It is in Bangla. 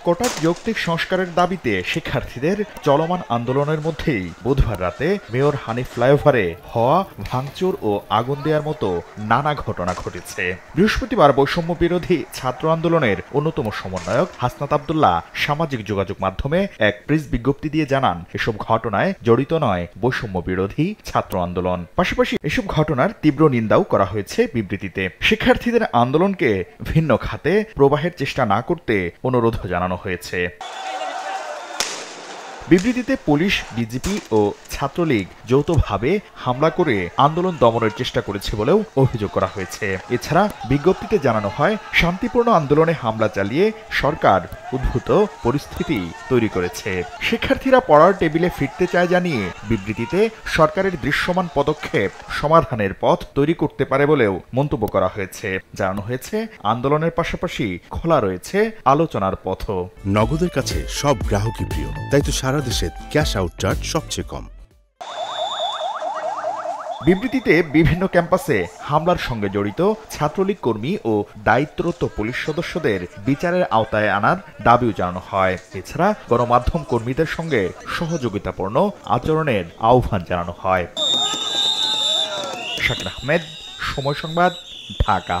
কোটা যৌক্তিক সংস্কারের দাবিতে শিক্ষার্থীদের চলমান আন্দোলনের মধ্যেই বুধবার রাতে মেয়র হানিফ ফ্লাইওভারে হওয়া ভাঙচুর ও আগুন দেওয়ার মতো নানা ঘটনা ঘটেছে। বৃহস্পতিবার বৈষম্য বিরোধী ছাত্র আন্দোলনের অন্যতম সমন্বয়ক হাসনাত আব্দুল্লাহ সামাজিক যোগাযোগ মাধ্যমে এক প্রেস বিজ্ঞপ্তি দিয়ে জানান, এসব ঘটনায় জড়িত নয় বৈষম্য বিরোধী ছাত্র আন্দোলন। পাশাপাশি এসব ঘটনার তীব্র নিন্দাও করা হয়েছে বিবৃতিতে। শিক্ষার্থীদের আন্দোলনকে ভিন্ন খাতে প্রবাহের চেষ্টা না করতে অনুরোধ জানানো হয়েছে। বিবৃতিতে পুলিশ, বিজেপি ও ছাত্রলীগ যৌথভাবে হামলা করে আন্দোলন দমনের চেষ্টা করেছে বলেও অভিযোগ করা হয়েছে। এছাড়া বিজ্ঞপ্তিতে জানানো হয়, শান্তিপূর্ণ আন্দোলনে হামলা চালিয়ে সরকার উদ্ভূত পরিস্থিতি তৈরি করেছে। শিক্ষার্থীরা পড়ার টেবিলে ফিরতে চায় জানিয়ে বিবৃতিতে সরকারের দৃশ্যমান পদক্ষেপ সমাধানের পথ তৈরি করতে পারে বলেও মন্তব্য করা হয়েছে। জানানো হয়েছে, আন্দোলনের পাশাপাশি খোলা রয়েছে আলোচনার পথও। নগদের কাছে সব গ্রাহকই প্রিয়, তাই তো সারা দেশে ক্যাশ আউট চার্জ সবচেয়ে কম। বিবৃতিতে বিভিন্ন ক্যাম্পাসে হামলার সঙ্গে জড়িত ছাত্রলীগ কর্মী ও দায়িত্বরত পুলিশ সদস্যদের বিচারের আওতায় আনার দাবিও জানানো হয়। এছাড়া গণমাধ্যম কর্মীদের সঙ্গে সহযোগিতাপূর্ণ আচরণের আহ্বান জানানো হয়। শাকির আহমেদ, সময় সংবাদ, ঢাকা।